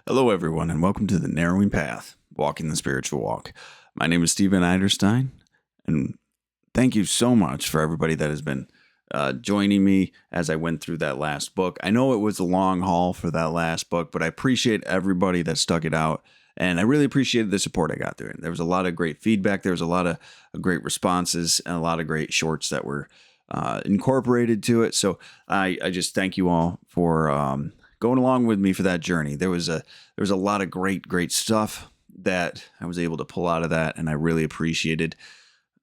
Hello, everyone, and welcome to The Narrowing Path, Walking the Spiritual Walk. My name is Stephen Eiderstein, and thank you so much for everybody that has been joining me as I went through that last book. I know it was a long haul for that last book, but I appreciate everybody that stuck it out, and I really appreciated the support I got through it. There was a lot of great feedback. There was a lot of great responses and a lot of great shorts that were incorporated to it. So I just thank you all for going along with me for that journey. There was a lot of great stuff that I was able to pull out of that, and I really appreciated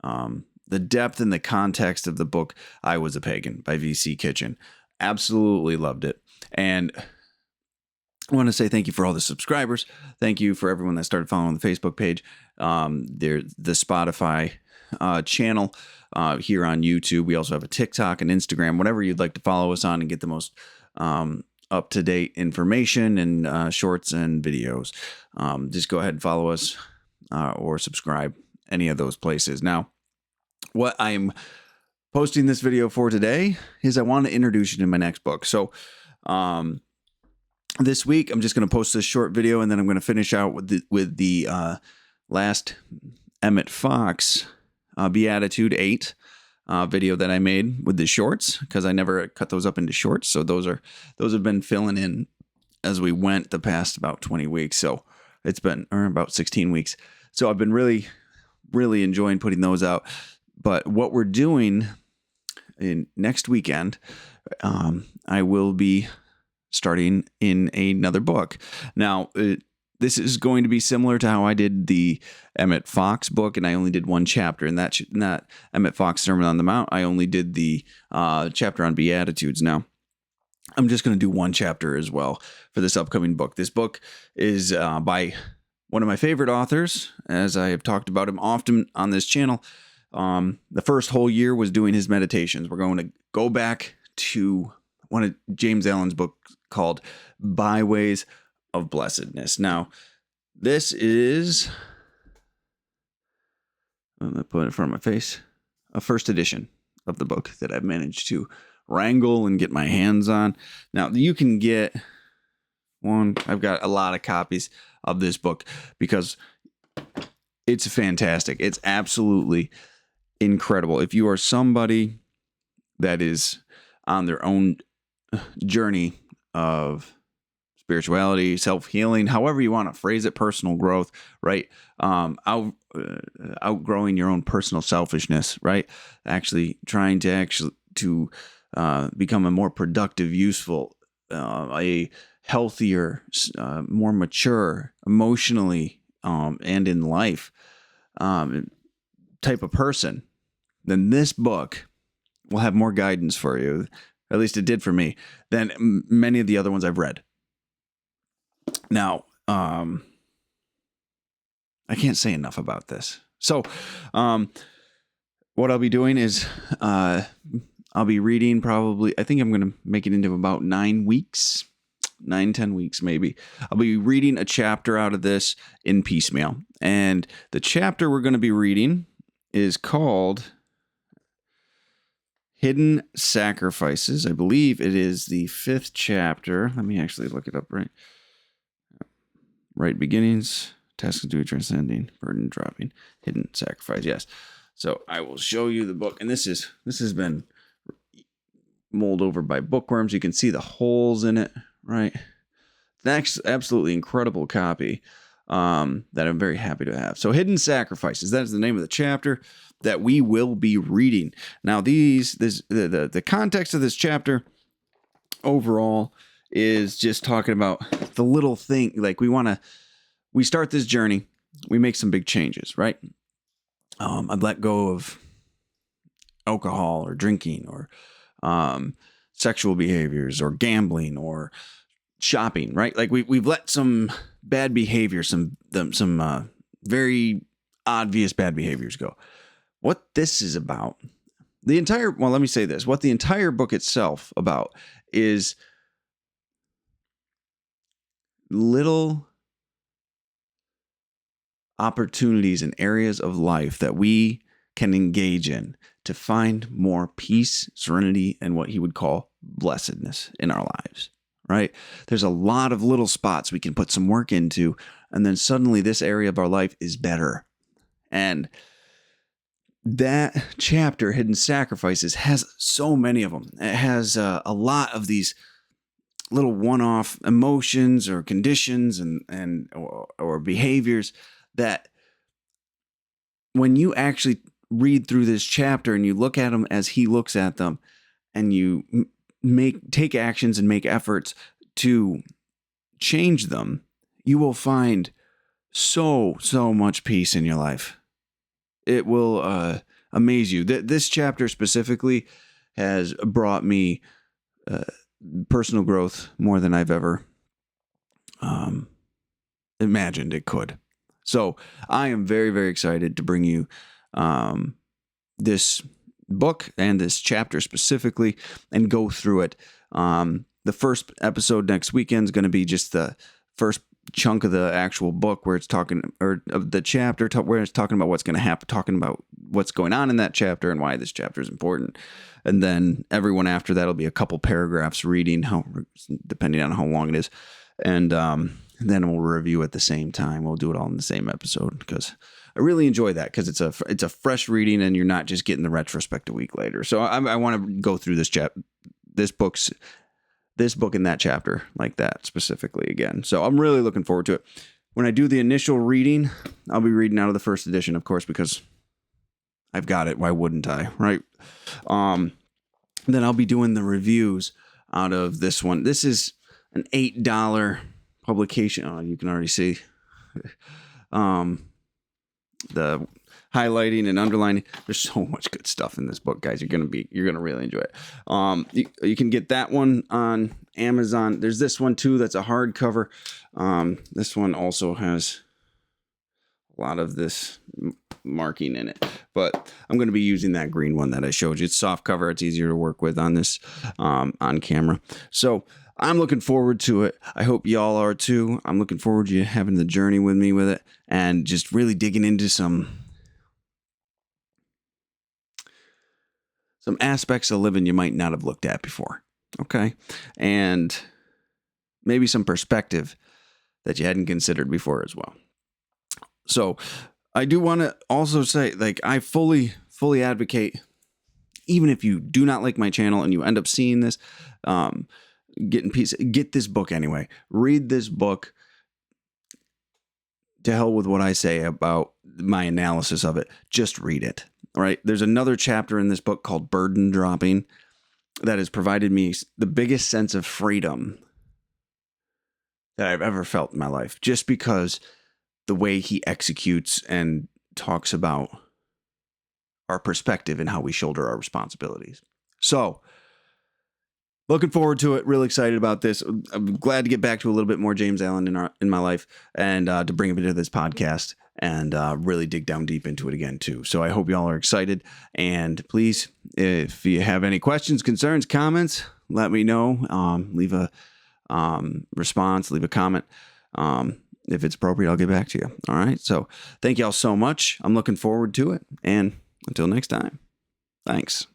the depth and the context of the book I Was a Pagan by V.C. Kitchen. Absolutely loved it. And I want to say thank you for all the subscribers. Thank you for everyone that started following the Facebook page, the Spotify channel here on YouTube. We also have a TikTok and Instagram, whatever you'd like to follow us on and get the most up-to-date information and shorts and videos. Just go ahead and follow us or subscribe any of those places. Now, what I'm posting this video for today is I want to introduce you to my next book. So this week, I'm just going to post this short video, and then I'm going to finish out with the last Emmett Fox Beatitude 8 video that I made with the shorts, because I never cut those up into shorts. So those have been filling in as we went the past about 20 weeks. So it's been about 16 weeks. So I've been really enjoying putting those out. But what we're doing in next weekend, I will be starting in another book. Now, this is going to be similar to how I did the Emmett Fox book, and I only did one chapter. In that Emmett Fox Sermon on the Mount, I only did the chapter on Beatitudes. Now, I'm just going to do one chapter as well for this upcoming book. This book is by one of my favorite authors, as I have talked about him often on this channel. The first whole year was doing his meditations. We're going to go back to one of James Allen's books called Byways of Blessedness. Now, this is, I'm going to put it in front of my face, a first edition of the book that I've managed to wrangle and get my hands on. Now, you can get one. I've got a lot of copies of this book because it's fantastic. It's absolutely incredible. If you are somebody that is on their own journey of spirituality, self-healing, however you want to phrase it, personal growth, right? Outgrowing your own personal selfishness, right? Actually trying to become a more productive, useful, a healthier, more mature, emotionally, and in life, type of person, then this book will have more guidance for you. At least it did for me, than many of the other ones I've read. Now, I can't say enough about this. So, what I'll be doing is I'll be reading probably, I think I'm going to make it into about 10 weeks maybe. I'll be reading a chapter out of this in piecemeal. And the chapter we're going to be reading is called Hidden Sacrifices. I believe it is the 5th chapter. Let me actually look it up right beginnings, tasks due, transcending, burden dropping, hidden sacrifice. Yes. So I will show you the book, and this has been molded over by bookworms. You can see the holes in it, right? It's an absolutely incredible copy that I'm very happy to have. So Hidden Sacrifices, that is the name of the chapter that we will be reading. Now, the context of this chapter overall is just talking about the little thing. Like we start this journey, we make some big changes, right? I'd let go of alcohol or drinking or sexual behaviors or gambling or shopping, right? Like we've let some bad behaviors, some very obvious bad behaviors go. What this is about, let me say this. What the entire book itself about is little opportunities and areas of life that we can engage in to find more peace, serenity, and what he would call blessedness in our lives, right? There's a lot of little spots we can put some work into, and then suddenly this area of our life is better. And that chapter, Hidden Sacrifices, has so many of them. It has a lot of these little one-off emotions or conditions or behaviors that when you actually read through this chapter and you look at them as he looks at them, and you take actions and make efforts to change them, you will find so much peace in your life. It will amaze you. This chapter specifically has brought me personal growth more than I've ever imagined it could. So I am very, very excited to bring you this book and this chapter specifically and go through it. The first episode next weekend is going to be just the first chunk of the actual book where it's talking, or of the chapter where it's talking about what's going to happen, talking about what's going on in that chapter and why this chapter is important. And then everyone after that will be a couple paragraphs reading, depending on how long it is. And then we'll review at the same time. We'll do it all in the same episode because I really enjoy that, because it's a fresh reading and you're not just getting the retrospect a week later. So I want to go through this book in that chapter like that specifically again. So I'm really looking forward to it. When I do the initial reading, I'll be reading out of the first edition, of course, because I've got it. Why wouldn't I? Right. Then I'll be doing the reviews out of this one. This is an $8 publication. Oh, you can already see the highlighting and underlining. There's so much good stuff in this book, guys. You're gonna really enjoy it. You can get that one on Amazon. There's this one too that's a hardcover. This one also has a lot of this marking in it, but I'm going to be using that green one that I showed you. It's soft cover. It's easier to work with on this on camera. So I'm looking forward to it. I hope y'all are too. I'm looking forward to you having the journey with me with it and just really digging into some aspects of living you might not have looked at before. Okay. And maybe some perspective that you hadn't considered before as well. So I do want to also say, like, I fully advocate, even if you do not like my channel and you end up seeing this, get this book anyway. Read this book. To hell with what I say about my analysis of it. Just read it. All right. There's another chapter in this book called Burden Dropping that has provided me the biggest sense of freedom that I've ever felt in my life, just because the way he executes and talks about our perspective and how we shoulder our responsibilities. So, looking forward to it. Really excited about this. I'm glad to get back to a little bit more James Allen in my life, and to bring him into this podcast and really dig down deep into it again too. So I hope y'all are excited. And please, if you have any questions, concerns, comments, let me know. Leave a response. Leave a comment. If it's appropriate, I'll get back to you. All right. So thank y'all so much. I'm looking forward to it. And until next time, thanks.